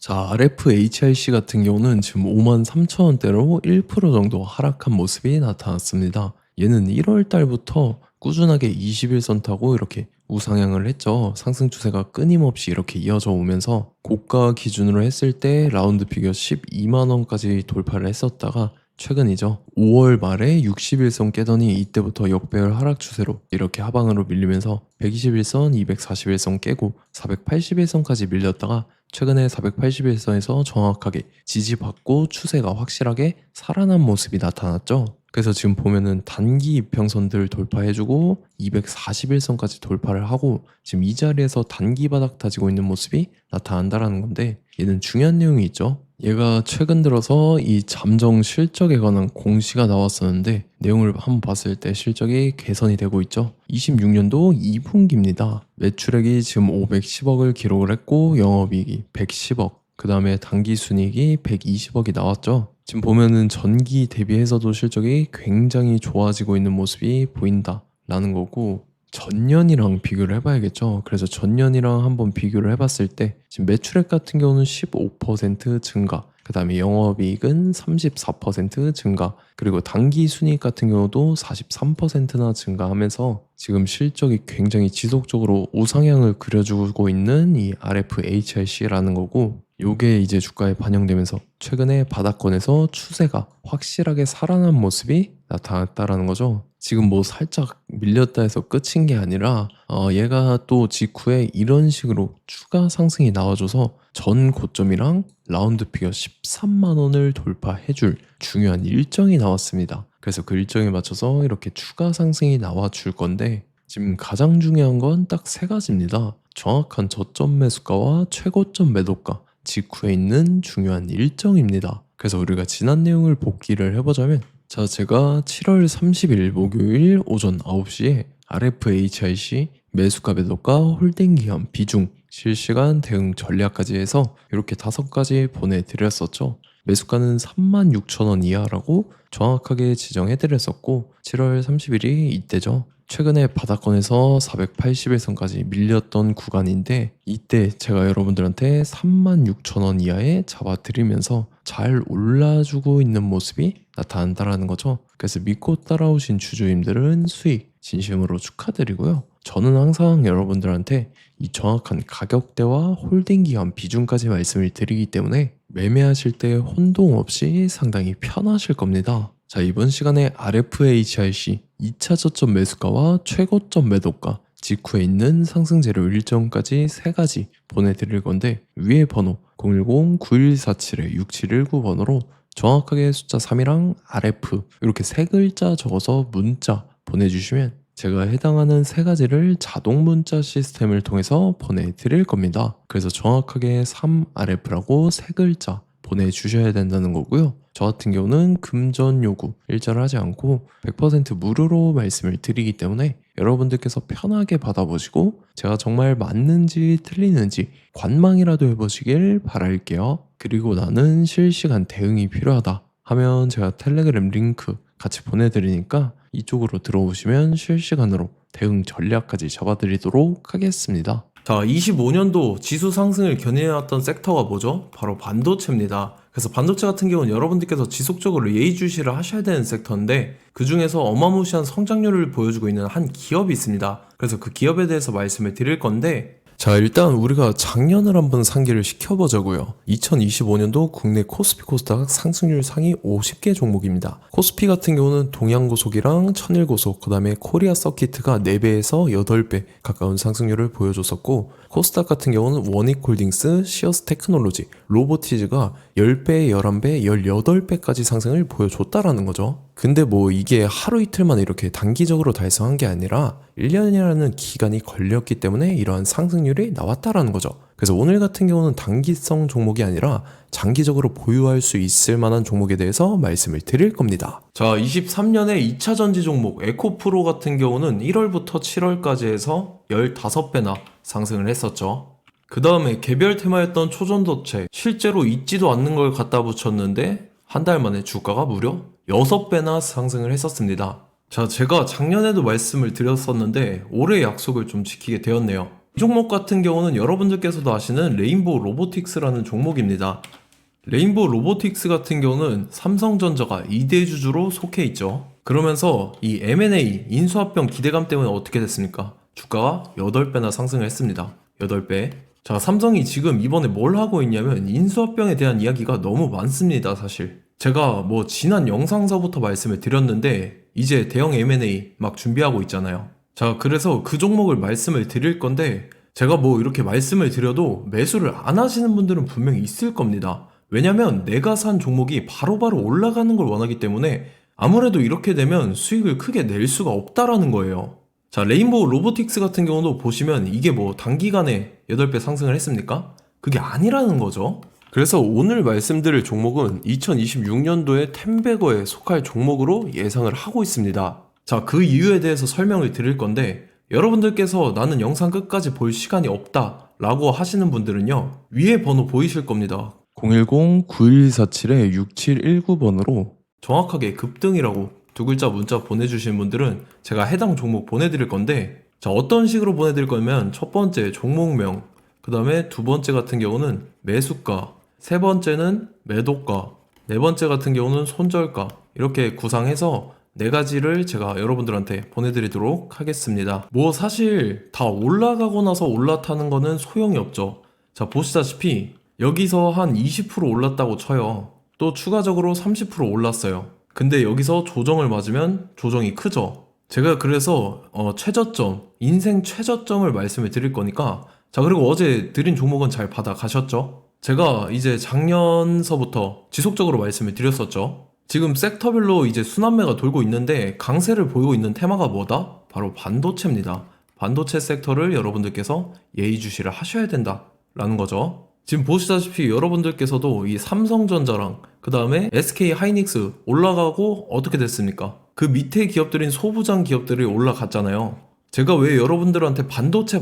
자, RFHIC 같은 경우는 지금 53,000원대로 1% 정도 하락한 모습이 나타났습니다. 얘는 1월 달부터 꾸준하게 21선 타고 이렇게 우상향을 했죠. 상승 추세가 끊임없이 이렇게 이어져 오면서 고가 기준으로 했을 때 라운드 피겨 12만 원까지 돌파를 했었다가 최근이죠. 5월 말에 61선 깨더니 이때부터 역배열 하락 추세로 이렇게 하방으로 밀리면서 121선, 241선 깨고 481선까지 밀렸다가 최근에 481선에서 정확하게 지지받고 추세가 확실하게 살아난 모습이 나타났죠. 그래서 지금 보면은 단기 이평선들 돌파해주고 241선까지 돌파를 하고 지금 이 자리에서 단기 바닥 다지고 있는 모습이 나타난다라는 건데, 얘는 중요한 내용이 있죠. 얘가 최근 들어서 이 잠정 실적에 관한 공시가 나왔었는데 내용을 한번 봤을 때 실적이 개선이 되고 있죠. 26년도 2분기입니다. 매출액이 지금 510억을 기록을 했고 영업이익이 110억, 그 다음에 당기순이익이 120억이 나왔죠. 지금 보면은 전기 대비해서도 실적이 굉장히 좋아지고 있는 모습이 보인다라는 거고, 전년이랑 비교를 해봐야겠죠. 그래서 전년이랑 한번 비교를 해봤을 때 지금 매출액 같은 경우는 15% 증가, 그 다음에 영업이익은 34% 증가, 그리고 당기순이익 같은 경우도 43%나 증가하면서 지금 실적이 굉장히 지속적으로 우상향을 그려주고 있는 이 RFHIC라는 거고, 요게 이제 주가에 반영되면서 최근에 바닥권에서 추세가 확실하게 살아난 모습이 나타났다라는 거죠. 지금 뭐 살짝 밀렸다 해서 끝인 게 아니라 얘가 또 직후에 이런 식으로 추가 상승이 나와줘서 전 고점이랑 라운드 피겨 13만 원을 돌파해줄 중요한 일정이 나왔습니다. 그래서 그 일정에 맞춰서 이렇게 추가 상승이 나와줄 건데, 지금 가장 중요한 건 딱 세 가지입니다. 정확한 저점 매수가와 최고점 매도가, 직후에 있는 중요한 일정입니다. 그래서 우리가 지난 내용을 복기를 해보자면, 자, 제가 7월 30일 목요일 오전 9시에 RFHIC 매수가 매도가 홀딩 기간 비중 실시간 대응 전략까지 해서 이렇게 5가지 보내드렸었죠. 매수가는 36,000원 이하라고 정확하게 지정해드렸었고 7월 30일이 이때죠. 최근에 바닥권에서 481선까지 밀렸던 구간인데 이때 제가 여러분들한테 36,000원 이하에 잡아드리면서 잘 올라주고 있는 모습이 나타난다라는 거죠. 그래서 믿고 따라오신 주주님들은 수익 진심으로 축하드리고요. 저는 항상 여러분들한테 이 정확한 가격대와 홀딩 기간 비중까지 말씀을 드리기 때문에 매매하실 때 혼동 없이 상당히 편하실 겁니다. 자, 이번 시간에 RFHIC 2차 저점 매수가와 최고점 매도가, 직후에 있는 상승 재료 일정까지 3가지 보내드릴 건데, 위에 번호 010-9147-6719 번호로 정확하게 숫자 3이랑 RF 이렇게 3글자 적어서 문자 보내주시면 제가 해당하는 3가지를 자동 문자 시스템을 통해서 보내드릴 겁니다. 그래서 정확하게 3RF라고 3글자 보내주셔야 된다는 거고요. 저 같은 경우는 금전 요구 일자를 하지 않고 100% 무료로 말씀을 드리기 때문에 여러분들께서 편하게 받아보시고 제가 정말 맞는지 틀리는지 관망이라도 해보시길 바랄게요. 그리고 나는 실시간 대응이 필요하다 하면 제가 텔레그램 링크 같이 보내드리니까 이쪽으로 들어오시면 실시간으로 대응 전략까지 잡아드리도록 하겠습니다. 자, 25년도 지수 상승을 견인해왔던 섹터가 뭐죠? 바로 반도체입니다. 그래서 반도체 같은 경우는 여러분들께서 지속적으로 예의주시를 하셔야 되는 섹터인데, 그 중에서 어마무시한 성장률을 보여주고 있는 한 기업이 있습니다. 그래서 그 기업에 대해서 말씀을 드릴 건데, 자, 일단 우리가 작년을 한번 상기를 시켜보자고요. 2025년도 국내 코스피 코스닥 상승률 상위 50개 종목입니다. 코스피 같은 경우는 동양고속이랑 천일고속, 그 다음에 코리아 서키트가 4배에서 8배 가까운 상승률을 보여줬었고, 코스닥 같은 경우는 원익홀딩스, 시어스 테크놀로지, 로보티즈가 10배, 11배, 18배까지 상승을 보여줬다라는 거죠. 근데 뭐 이게 하루 이틀만 이렇게 단기적으로 달성한 게 아니라 1년이라는 기간이 걸렸기 때문에 이러한 상승률이 나왔다라는 거죠. 그래서 오늘 같은 경우는 단기성 종목이 아니라 장기적으로 보유할 수 있을 만한 종목에 대해서 말씀을 드릴 겁니다. 자, 23년에 2차 전지 종목 에코프로 같은 경우는 1월부터 7월까지 해서 15배나 상승을 했었죠. 그 다음에 개별 테마였던 초전도체, 실제로 있지도 않는 걸 갖다 붙였는데 한 달 만에 주가가 무려 6배나 상승을 했었습니다. 자, 제가 작년에도 말씀을 드렸었는데 올해 약속을 좀 지키게 되었네요. 이 종목 같은 경우는 여러분들께서도 아시는 레인보우 로보틱스라는 종목입니다. 레인보우 로보틱스 같은 경우는 삼성전자가 2대 주주로 속해 있죠. 그러면서 이 M&A 인수합병 기대감 때문에 어떻게 됐습니까? 주가가 8배나 상승을 했습니다. 8배. 자, 삼성이 지금 이번에 뭘 하고 있냐면 인수합병에 대한 이야기가 너무 많습니다, 사실. 제가 뭐 지난 영상서부터 말씀을 드렸는데 이제 대형 M&A 막 준비하고 있잖아요. 자, 그래서 그 종목을 말씀을 드릴 건데 제가 뭐 이렇게 말씀을 드려도 매수를 안 하시는 분들은 분명히 있을 겁니다. 왜냐면 내가 산 종목이 바로바로 올라가는 걸 원하기 때문에 아무래도 이렇게 되면 수익을 크게 낼 수가 없다라는 거예요. 자, 레인보우 로보틱스 같은 경우도 보시면 이게 뭐 단기간에 8배 상승을 했습니까? 그게 아니라는 거죠. 그래서 오늘 말씀드릴 종목은 2026년도에 텐베거에 속할 종목으로 예상을 하고 있습니다. 자, 그 이유에 대해서 설명을 드릴 건데 여러분들께서 나는 영상 끝까지 볼 시간이 없다 라고 하시는 분들은요, 위에 번호 보이실 겁니다. 010-9147-6719번으로 정확하게 급등이라고 두 글자 문자 보내주신 분들은 제가 해당 종목 보내드릴 건데, 자, 어떤 식으로 보내드릴 거냐면 첫 번째 종목명, 그 다음에 두 번째 같은 경우는 매수가, 세 번째는 매도가, 네 번째 같은 경우는 손절가, 이렇게 구상해서 네 가지를 제가 여러분들한테 보내드리도록 하겠습니다. 뭐 사실 다 올라가고 나서 올라타는 거는 소용이 없죠. 자, 보시다시피 여기서 한 20% 올랐다고 쳐요. 또 추가적으로 30% 올랐어요. 근데 여기서 조정을 맞으면 조정이 크죠. 제가 그래서 최저점, 인생 최저점을 말씀을 드릴 거니까, 자, 그리고 어제 드린 종목은 잘 받아가셨죠? 제가 이제 작년서부터 지속적으로 말씀을 드렸었죠. 지금 섹터별로 이제 순환매가 돌고 있는데 강세를 보이고 있는 테마가 뭐다? 바로 반도체입니다. 반도체 섹터를 여러분들께서 예의주시를 하셔야 된다라는 거죠. 지금 보시다시피 여러분들께서도 이 삼성전자랑 그 다음에 SK 하이닉스 올라가고 어떻게 됐습니까? 그 밑에 기업들인 소부장 기업들이 올라갔잖아요. 제가 왜 여러분들한테 반도체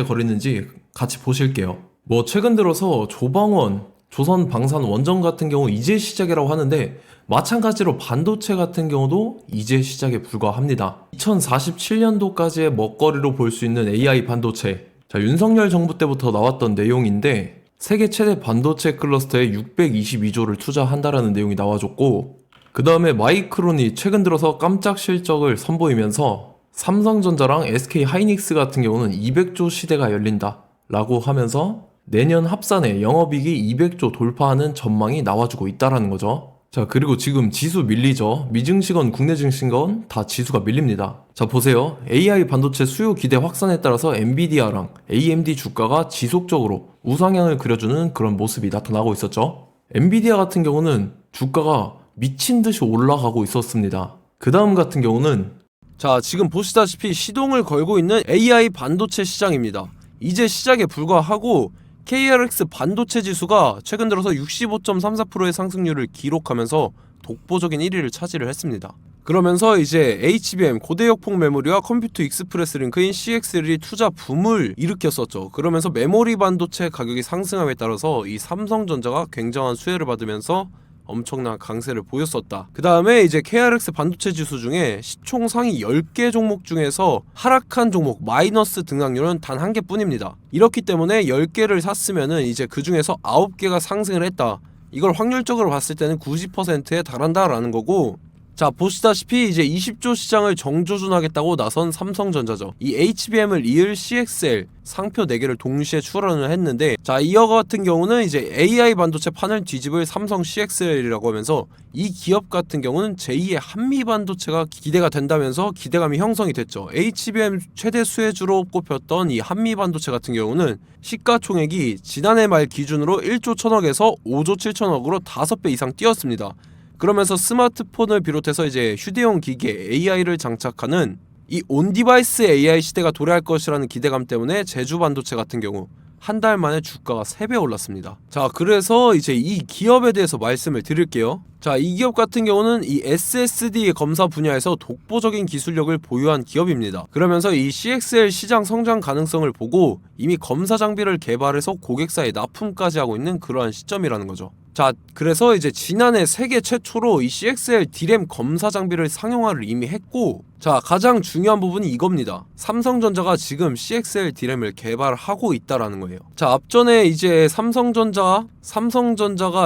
거리는지 같이 보실게요. 뭐 최근 들어서 조방원, 조선방산원전 같은 경우 이제 시작이라고 하는데 마찬가지로 반도체 같은 경우도 이제 시작에 불과합니다. 2047년도까지의 먹거리로 볼 수 있는 AI 반도체. 자, 윤석열 정부 때부터 나왔던 내용인데 세계 최대 반도체 클러스터에 622조를 투자한다라는 내용이 나와줬고, 그 다음에 마이크론이 최근 들어서 깜짝 실적을 선보이면서 삼성전자랑 SK 하이닉스 같은 경우는 200조 시대가 열린다 라고 하면서 내년 합산에 영업이익이 200조 돌파하는 전망이 나와주고 있다라는 거죠. 자, 그리고 지금 지수 밀리죠. 미증시건 국내 증시건 다 지수가 밀립니다. 자, 보세요. AI 반도체 수요 기대 확산에 따라서 엔비디아랑 AMD 주가가 지속적으로 우상향을 그려주는 그런 모습이 나타나고 있었죠. 엔비디아 같은 경우는 주가가 미친 듯이 올라가고 있었습니다. 그 다음 같은 경우는, 자, 지금 보시다시피 시동을 걸고 있는 AI 반도체 시장입니다. 이제 시작에 불과하고 KRX 반도체 지수가 최근 들어서 65.34%의 상승률을 기록하면서 독보적인 1위를 차지를 했습니다. 그러면서 이제 HBM 고대역폭 메모리와 컴퓨터 익스프레스 링크인 CXL이 투자 붐을 일으켰었죠. 그러면서 메모리 반도체 가격이 상승함에 따라서 이 삼성전자가 굉장한 수혜를 받으면서 엄청난 강세를 보였었다. 그 다음에 이제 KRX 반도체 지수 중에 시총 상위 10개 종목 중에서 하락한 종목 마이너스 등락률은 단 1개 뿐입니다. 이렇기 때문에 10개를 샀으면은 이제 그 중에서 9개가 상승을 했다. 이걸 확률적으로 봤을 때는 90%에 달한다라는 거고, 자, 보시다시피 이제 20조 시장을 정조준하겠다고 나선 삼성전자죠. 이 HBM을 이을 CXL 상표 4개를 동시에 출원을 했는데, 자, 이어 같은 경우는 이제 AI 반도체 판을 뒤집을 삼성 CXL이라고 하면서 이 기업 같은 경우는 제2의 한미 반도체가 기대가 된다면서 기대감이 형성이 됐죠. HBM 최대 수혜주로 꼽혔던 이 한미 반도체 같은 경우는 시가총액이 지난해 말 기준으로 1조 1000억에서 5조 7천억으로 5배 이상 뛰었습니다. 그러면서 스마트폰을 비롯해서 이제 휴대용 기기에 AI를 장착하는 이 온디바이스 AI 시대가 도래할 것이라는 기대감 때문에 제주 반도체 같은 경우 한 달 만에 주가가 3배 올랐습니다. 자, 그래서 이제 이 기업에 대해서 말씀을 드릴게요. 자, 이 기업 같은 경우는 이 SSD 검사 분야에서 독보적인 기술력을 보유한 기업입니다. 그러면서 이 CXL 시장 성장 가능성을 보고 이미 검사 장비를 개발해서 고객사에 납품까지 하고 있는 그러한 시점이라는 거죠. 자, 그래서 이제 지난해 세계 최초로 이 CXL D램 검사 장비를 상용화를 이미 했고, 자, 가장 중요한 부분이 이겁니다. 삼성전자가 지금 CXL D램을 개발하고 있다라는 거예요. 자, 앞전에 이제 삼성전자가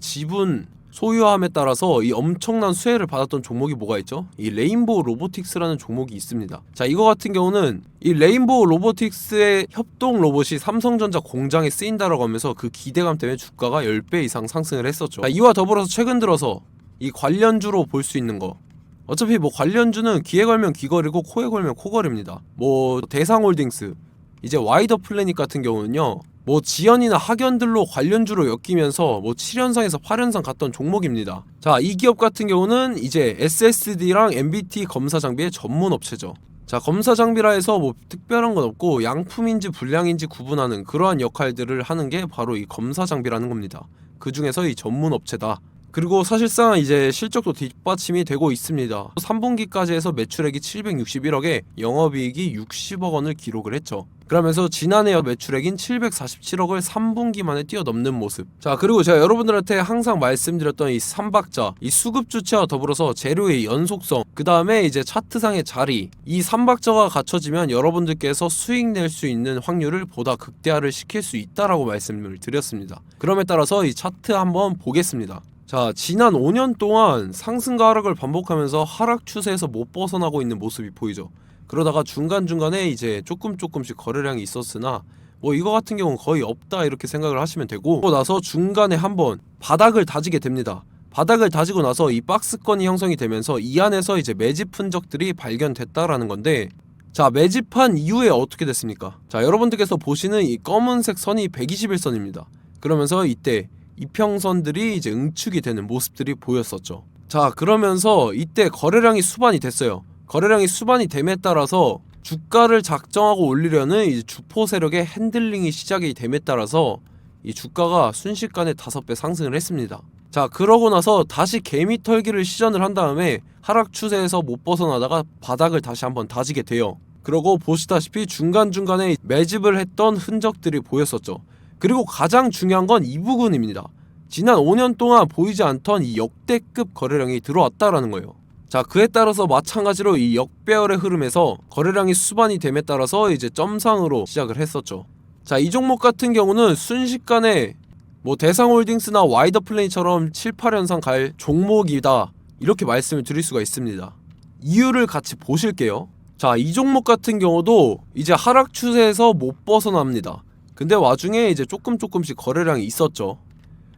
지분 소유함에 따라서 이 엄청난 수혜를 받았던 종목이 뭐가 있죠? 이 레인보우 로보틱스라는 종목이 있습니다. 자, 이거 같은 경우는 이 레인보우 로보틱스의 협동 로봇이 삼성전자 공장에 쓰인다라고 하면서 그 기대감 때문에 주가가 10배 이상 상승을 했었죠. 자, 이와 더불어서 최근 들어서 이 관련주로 볼 수 있는 거, 어차피 뭐 관련주는 귀에 걸면 귀걸이고 코에 걸면 코걸입니다. 뭐 대상홀딩스, 이제 와이더 플래닛 같은 경우는요, 뭐 지연이나 학연들로 관련주로 엮이면서 뭐 7연상에서 8연상 갔던 종목입니다. 자, 이 기업 같은 경우는 이제 SSD랑 MBT 검사 장비의 전문 업체죠. 자, 검사 장비라 해서 뭐 특별한 건 없고 양품인지 불량인지 구분하는 그러한 역할들을 하는 게 바로 이 검사 장비라는 겁니다. 그 중에서 이 전문 업체다. 그리고 사실상 이제 실적도 뒷받침이 되고 있습니다. 3분기까지 해서 매출액이 761억에 영업이익이 60억 원을 기록을 했죠. 그러면서 지난해 매출액인 747억을 3분기 만에 뛰어넘는 모습. 자, 그리고 제가 여러분들한테 항상 말씀드렸던 이 3박자, 이 수급 주체와 더불어서 재료의 연속성, 그 다음에 이제 차트상의 자리, 이 3박자가 갖춰지면 여러분들께서 수익 낼 수 있는 확률을 보다 극대화를 시킬 수 있다라고 말씀을 드렸습니다. 그럼에 따라서 이 차트 한번 보겠습니다. 자, 지난 5년 동안 상승과 하락을 반복하면서 하락 추세에서 못 벗어나고 있는 모습이 보이죠. 그러다가 중간중간에 이제 조금씩 거래량이 있었으나 뭐 이거 같은 경우는 거의 없다 이렇게 생각을 하시면 되고, 그러고 나서 중간에 한번 바닥을 다지게 됩니다. 바닥을 다지고 나서 이 박스권이 형성이 되면서 이 안에서 이제 매집 흔적들이 발견됐다라는 건데, 자, 매집한 이후에 어떻게 됐습니까? 자, 여러분들께서 보시는 이 검은색 선이 121선입니다. 그러면서 이때 이평선들이 이제 응축이 되는 모습들이 보였었죠. 자, 그러면서 이때 거래량이 수반이 됐어요. 거래량이 수반이 됨에 따라서 주가를 작정하고 올리려는 이제 주포 세력의 핸들링이 시작이 됨에 따라서 이 주가가 순식간에 5배 상승을 했습니다. 자, 그러고 나서 다시 개미 털기를 시전을 한 다음에 하락 추세에서 못 벗어나다가 바닥을 다시 한번 다지게 돼요. 그러고 보시다시피 중간중간에 매집을 했던 흔적들이 보였었죠. 그리고 가장 중요한 건 이 부분입니다. 지난 5년 동안 보이지 않던 이 역대급 거래량이 들어왔다라는 거예요. 자, 그에 따라서 마찬가지로 이 역배열의 흐름에서 거래량이 수반이 됨에 따라서 이제 점상으로 시작을 했었죠. 자, 이 종목 같은 경우는 순식간에 뭐 대상홀딩스나 와이더 플레이처럼 7, 8연상 갈 종목이다 이렇게 말씀을 드릴 수가 있습니다. 이유를 같이 보실게요. 자, 이 종목 같은 경우도 이제 하락 추세에서 못 벗어납니다. 근데 와중에 이제 조금씩 거래량이 있었죠.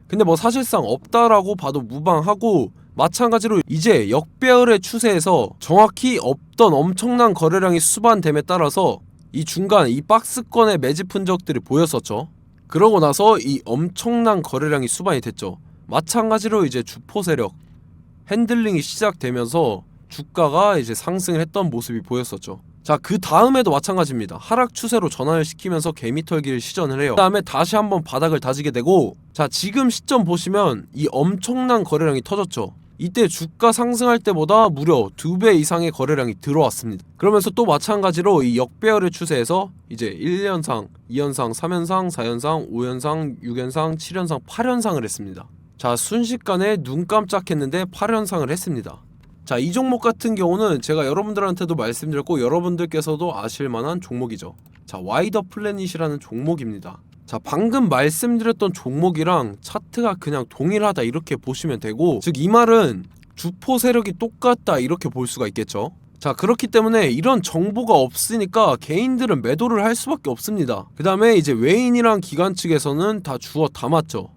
근데 뭐 사실상 없다라고 봐도 무방하고, 마찬가지로 이제 역배열의 추세에서 정확히 없던 엄청난 거래량이 수반됨에 따라서 이 중간 이 박스권의 매집 흔적들이 보였었죠. 그러고 나서 이 엄청난 거래량이 수반이 됐죠. 마찬가지로 이제 주포 세력 핸들링이 시작되면서 주가가 이제 상승을 했던 모습이 보였었죠. 자, 그 다음에도 마찬가지입니다. 하락 추세로 전환을 시키면서 개미털기를 시전을 해요. 그 다음에 다시 한번 바닥을 다지게 되고, 자, 지금 시점 보시면 이 엄청난 거래량이 터졌죠. 이때 주가 상승할 때보다 무려 2배 이상의 거래량이 들어왔습니다. 그러면서 또 마찬가지로 이 역배열의 추세에서 이제 1연상, 2연상, 3연상, 4연상, 5연상, 6연상, 7연상, 8연상을 했습니다. 자, 순식간에 눈 깜짝했는데 8연상을 했습니다. 자, 이 종목 같은 경우는 제가 여러분들한테도 말씀드렸고 여러분들께서도 아실만한 종목이죠. 자, 와이더 플래닛이라는 종목입니다. 자, 방금 말씀드렸던 종목이랑 차트가 그냥 동일하다 이렇게 보시면 되고, 즉 이 말은 주포 세력이 똑같다 이렇게 볼 수가 있겠죠. 자, 그렇기 때문에 이런 정보가 없으니까 개인들은 매도를 할 수밖에 없습니다. 그 다음에 이제 외인이랑 기관 측에서는 다 주워 담았죠.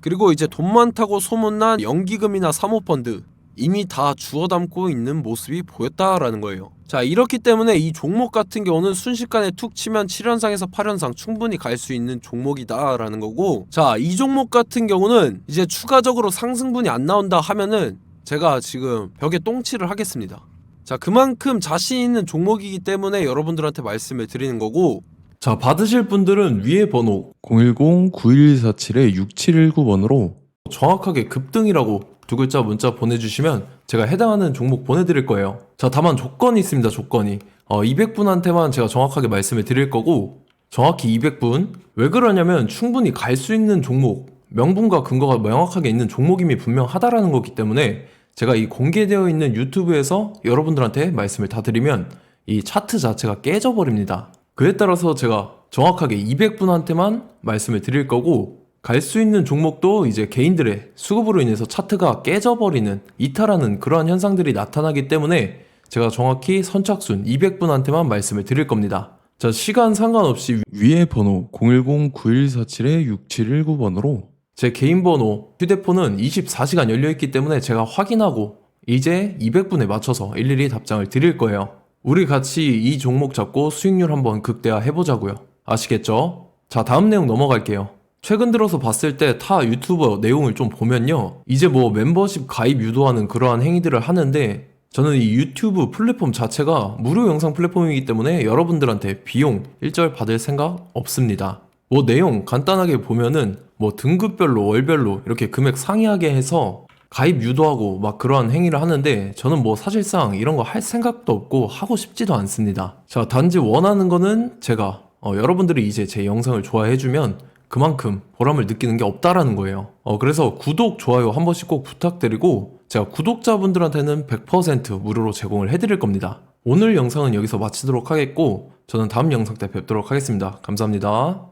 그리고 이제 돈 많다고 소문난 연기금이나 사모펀드 이미 다 주워 담고 있는 모습이 보였다라는 거예요. 자, 이렇기 때문에 이 종목 같은 경우는 순식간에 툭 치면 7연상에서 8연상 충분히 갈 수 있는 종목이다 라는 거고, 자, 이 종목 같은 경우는 이제 추가적으로 상승분이 안 나온다 하면은 제가 지금 벽에 똥칠을 하겠습니다. 자, 그만큼 자신 있는 종목이기 때문에 여러분들한테 말씀을 드리는 거고, 자, 받으실 분들은 위에 번호 010-9147-6719번으로 정확하게 급등이라고 2글자 문자 보내주시면 제가 해당하는 종목 보내드릴 거예요. 자, 다만 조건이 있습니다. 조건이 200분한테만 제가 정확하게 말씀을 드릴 거고, 정확히 200분. 왜 그러냐면 충분히 갈 수 있는 종목, 명분과 근거가 명확하게 있는 종목임이 분명하다라는 거기 때문에 제가 이 공개되어 있는 유튜브에서 여러분들한테 말씀을 다 드리면 이 차트 자체가 깨져버립니다. 그에 따라서 제가 정확하게 200분한테만 말씀을 드릴 거고, 갈 수 있는 종목도 이제 개인들의 수급으로 인해서 차트가 깨져버리는, 이탈하는 그러한 현상들이 나타나기 때문에 제가 정확히 선착순 200분한테만 말씀을 드릴 겁니다. 자, 시간 상관없이 위에 번호 010-9147-6719번으로 제 개인 번호, 휴대폰은 24시간 열려있기 때문에 제가 확인하고 이제 200분에 맞춰서 일일이 답장을 드릴 거예요. 우리 같이 이 종목 잡고 수익률 한번 극대화 해보자고요. 아시겠죠? 자, 다음 내용 넘어갈게요. 최근 들어서 봤을 때 타 유튜버 내용을 좀 보면요, 이제 뭐 멤버십 가입 유도하는 그러한 행위들을 하는데, 저는 이 유튜브 플랫폼 자체가 무료 영상 플랫폼이기 때문에 여러분들한테 비용 일절 받을 생각 없습니다. 뭐 내용 간단하게 보면은 뭐 등급별로 월별로 이렇게 금액 상이하게 해서 가입 유도하고 막 그러한 행위를 하는데, 저는 뭐 사실상 이런 거 할 생각도 없고 하고 싶지도 않습니다. 자, 단지 원하는 거는 제가 여러분들이 이제 제 영상을 좋아해주면 그만큼 보람을 느끼는 게 없다라는 거예요. 그래서 구독, 좋아요 한 번씩 꼭 부탁드리고, 제가 구독자분들한테는 100% 무료로 제공을 해드릴 겁니다. 오늘 영상은 여기서 마치도록 하겠고, 저는 다음 영상 때 뵙도록 하겠습니다. 감사합니다.